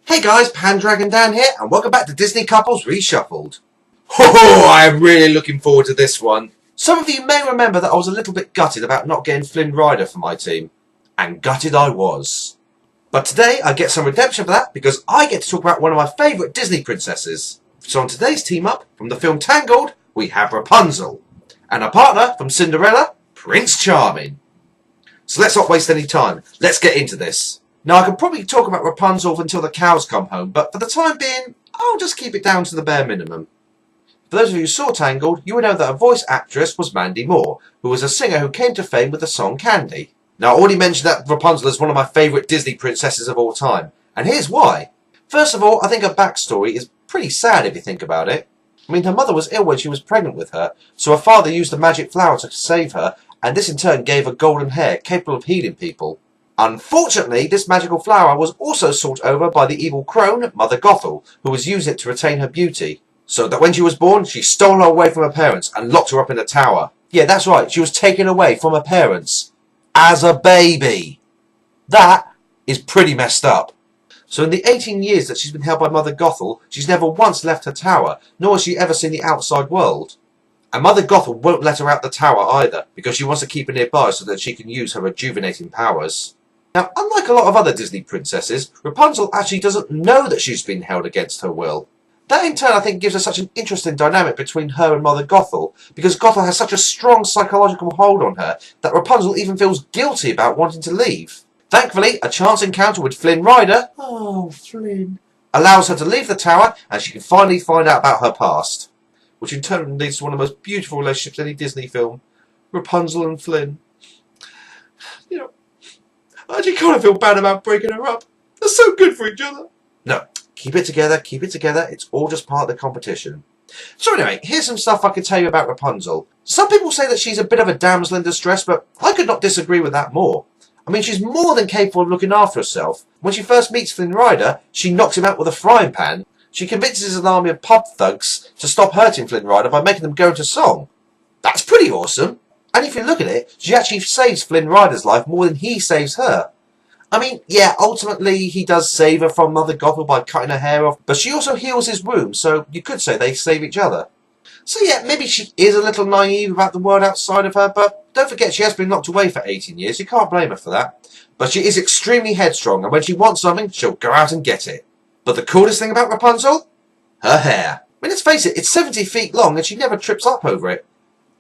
Hey guys, Pandragon Dan here, and welcome back to Disney Couples Reshuffled. I am really looking forward to this one. Some of you may remember that I was a little bit gutted about not getting Flynn Rider for my team. And gutted I was. But today I get some redemption for that because I get to talk about one of my favourite Disney princesses. So on today's team up, from the film Tangled, we have Rapunzel. And our partner from Cinderella, Prince Charming. So let's not waste any time, let's get into this. Now, I could probably talk about Rapunzel until the cows come home, but for the time being, I'll just keep it down to the bare minimum. For those of you who saw Tangled, you would know that a voice actress was Mandy Moore, who was a singer who came to fame with the song Candy. Now, I already mentioned that Rapunzel is one of my favourite Disney princesses of all time, and here's why. First of all, I think her backstory is pretty sad if you think about it. I mean, her mother was ill when she was pregnant with her, so her father used the magic flower to save her, and this in turn gave her golden hair capable of healing people. Unfortunately, this magical flower was also sought over by the evil crone, Mother Gothel, who was using it to retain her beauty. So that when she was born, she stole her away from her parents and locked her up in a tower. Yeah, that's right, she was taken away from her parents. As a baby. That is pretty messed up. So in the 18 years that she's been held by Mother Gothel, she's never once left her tower, nor has she ever seen the outside world. And Mother Gothel won't let her out the tower either, because she wants to keep her nearby so that she can use her rejuvenating powers. Now, unlike a lot of other Disney princesses, Rapunzel actually doesn't know that she's been held against her will. That in turn I think gives her such an interesting dynamic between her and Mother Gothel, because Gothel has such a strong psychological hold on her that Rapunzel even feels guilty about wanting to leave. Thankfully, a chance encounter with Flynn Rider, oh Flynn, allows her to leave the tower and she can finally find out about her past. Which in turn leads to one of the most beautiful relationships in any Disney film. Rapunzel and Flynn. You know, I actually kind of feel bad about breaking her up. They're so good for each other. No, keep it together, it's all just part of the competition. So anyway, here's some stuff I can tell you about Rapunzel. Some people say that she's a bit of a damsel in distress, but I could not disagree with that more. I mean, she's more than capable of looking after herself. When she first meets Flynn Rider, she knocks him out with a frying pan. She convinces an army of pub thugs to stop hurting Flynn Rider by making them go into song. That's pretty awesome. And if you look at it, she actually saves Flynn Rider's life more than he saves her. I mean, yeah, ultimately he does save her from Mother Gothel by cutting her hair off, but she also heals his wounds, so you could say they save each other. So yeah, maybe she is a little naive about the world outside of her, but don't forget she has been locked away for 18 years, you can't blame her for that. But she is extremely headstrong, and when she wants something, she'll go out and get it. But the coolest thing about Rapunzel? Her hair. I mean, let's face it, it's 70 feet long and she never trips up over it.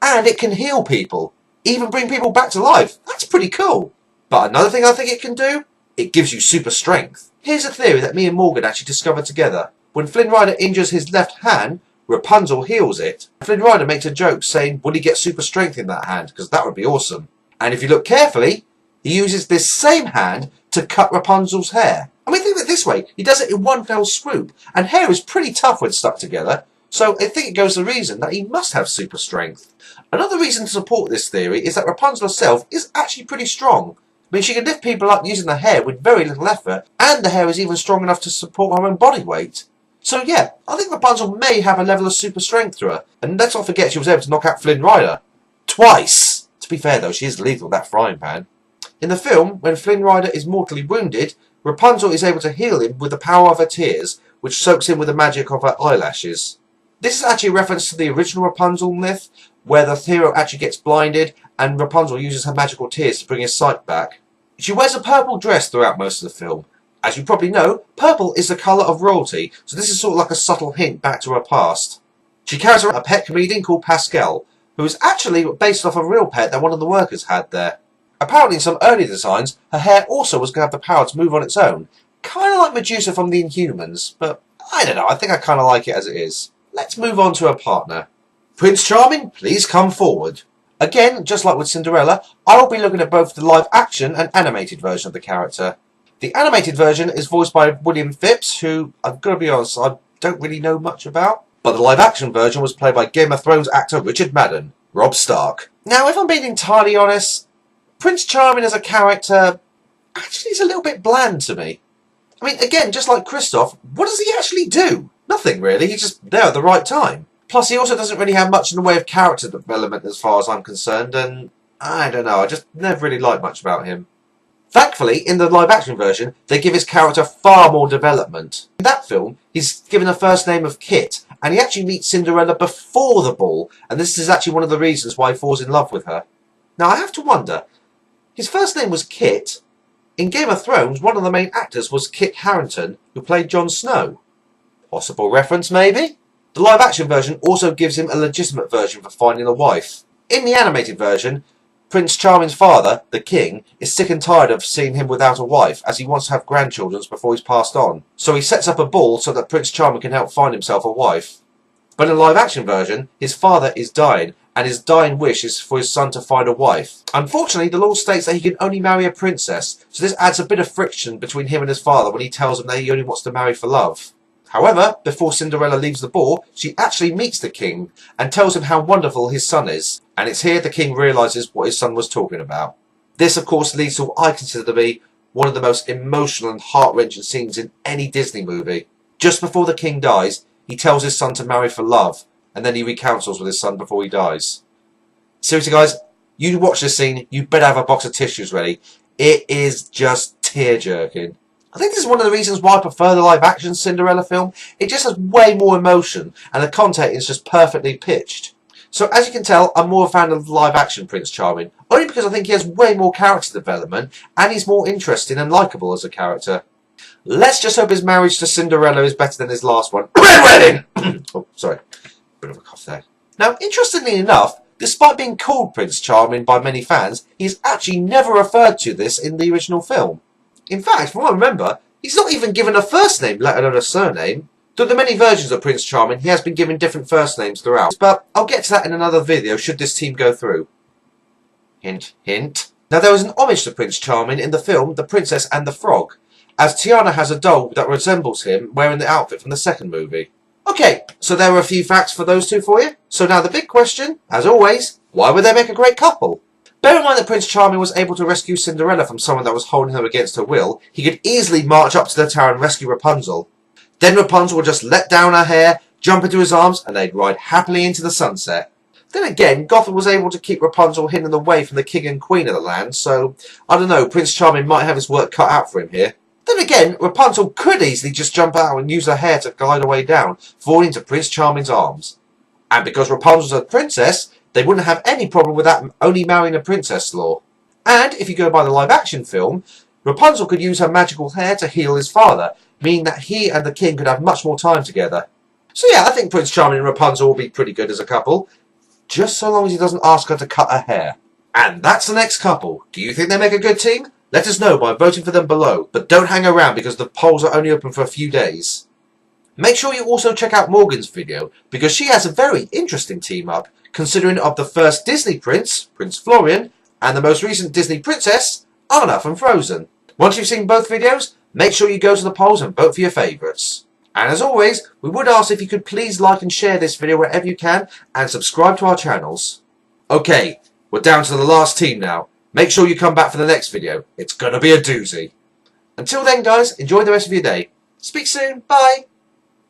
And it can heal people, even bring people back to life. That's pretty cool. But another thing I think it can do, it gives you super strength. Here's a theory that me and Morgan actually discovered together. When Flynn Rider injures his left hand, Rapunzel heals it. Flynn Rider makes a joke saying, would he get super strength in that hand? Because that would be awesome. And if you look carefully, he uses this same hand to cut Rapunzel's hair. I mean, think of it this way, he does it in one fell swoop, and hair is pretty tough when stuck together, so I think it goes to the reason that he must have super strength. Another reason to support this theory is that Rapunzel herself is actually pretty strong. I mean, she can lift people up using the hair with very little effort, and the hair is even strong enough to support her own body weight. So yeah, I think Rapunzel may have a level of super strength to her, and let's not forget she was able to knock out Flynn Rider. Twice! To be fair though, she is lethal with that frying pan. In the film, when Flynn Rider is mortally wounded, Rapunzel is able to heal him with the power of her tears, which soaks in with the magic of her eyelashes. This is actually a reference to the original Rapunzel myth, where the hero actually gets blinded, and Rapunzel uses her magical tears to bring his sight back. She wears a purple dress throughout most of the film. As you probably know, purple is the colour of royalty, so this is sort of like a subtle hint back to her past. She carries around a pet comedian called Pascal, who is actually based off a real pet that one of the workers had there. Apparently in some early designs, her hair also was going to have the power to move on its own. Kind of like Medusa from the Inhumans, but I don't know, I think I kind of like it as it is. Let's move on to her partner. Prince Charming, please come forward. Again, just like with Cinderella, I will be looking at both the live action and animated version of the character. The animated version is voiced by William Phipps, who, I've got to be honest, I don't really know much about. But the live action version was played by Game of Thrones actor Richard Madden, Robb Stark. Now, if I'm being entirely honest, Prince Charming as a character actually is a little bit bland to me. I mean, again, just like Kristoff, what does he actually do? Nothing really, he's just there at the right time. Plus, he also doesn't really have much in the way of character development as far as I'm concerned, and I don't know, I just never really liked much about him. Thankfully, in the live-action version, they give his character far more development. In that film, he's given a first name of Kit, and he actually meets Cinderella before the ball, and this is actually one of the reasons why he falls in love with her. Now, I have to wonder, his first name was Kit. In Game of Thrones, one of the main actors was Kit Harington, who played Jon Snow. Possible reference, maybe? The live-action version also gives him a legitimate version for finding a wife. In the animated version, Prince Charming's father, the king, is sick and tired of seeing him without a wife, as he wants to have grandchildren before he's passed on. So he sets up a ball so that Prince Charming can help find himself a wife. But in the live-action version, his father is dying, and his dying wish is for his son to find a wife. Unfortunately, the law states that he can only marry a princess, so this adds a bit of friction between him and his father when he tells him that he only wants to marry for love. However, before Cinderella leaves the ball, she actually meets the king and tells him how wonderful his son is. And it's here the king realises what his son was talking about. This, of course, leads to what I consider to be one of the most emotional and heart-wrenching scenes in any Disney movie. Just before the king dies, he tells his son to marry for love, and then he recounsels with his son before he dies. Seriously, guys, you watch this scene, you better have a box of tissues ready. It is just tear-jerking. I think this is one of the reasons why I prefer the live-action Cinderella film. It just has way more emotion, and the content is just perfectly pitched. So, as you can tell, I'm more a fan of the live-action Prince Charming, only because I think he has way more character development, and he's more interesting and likeable as a character. Let's just hope his marriage to Cinderella is better than his last one. Red Wedding! Oh, sorry. Bit of a cough there. Now, interestingly enough, despite being called Prince Charming by many fans, he's actually never referred to this in the original film. In fact, from what I remember, he's not even given a first name, let alone a surname. Through the many versions of Prince Charming, he has been given different first names throughout. But I'll get to that in another video should this team go through. Hint, hint. Now there was an homage to Prince Charming in the film The Princess and the Frog, as Tiana has a doll that resembles him wearing the outfit from the second movie. Okay, so there were a few facts for those two for you. So now the big question, as always, why would they make a great couple? Bear in mind that Prince Charming was able to rescue Cinderella from someone that was holding her against her will. He could easily march up to the tower and rescue Rapunzel. Then Rapunzel would just let down her hair, jump into his arms, and they'd ride happily into the sunset. Then again, Gothel was able to keep Rapunzel hidden away from the king and queen of the land, so, I don't know, Prince Charming might have his work cut out for him here. Then again, Rapunzel could easily just jump out and use her hair to glide her way down, falling into Prince Charming's arms. And because Rapunzel's a princess, they wouldn't have any problem with that only marrying a princess law. And if you go by the live-action film, Rapunzel could use her magical hair to heal his father, meaning that he and the king could have much more time together. So yeah, I think Prince Charming and Rapunzel will be pretty good as a couple, just so long as he doesn't ask her to cut her hair. And that's the next couple. Do you think they make a good team? Let us know by voting for them below, but don't hang around because the polls are only open for a few days. Make sure you also check out Morgan's video, because she has a very interesting team up, considering of the first Disney prince, Prince Florian, and the most recent Disney princess, Anna from Frozen. Once you've seen both videos, make sure you go to the polls and vote for your favourites. And as always, we would ask if you could please like and share this video wherever you can, and subscribe to our channels. Okay, we're down to the last team now. Make sure you come back for the next video. It's gonna be a doozy. Until then, guys, enjoy the rest of your day. Speak soon. Bye.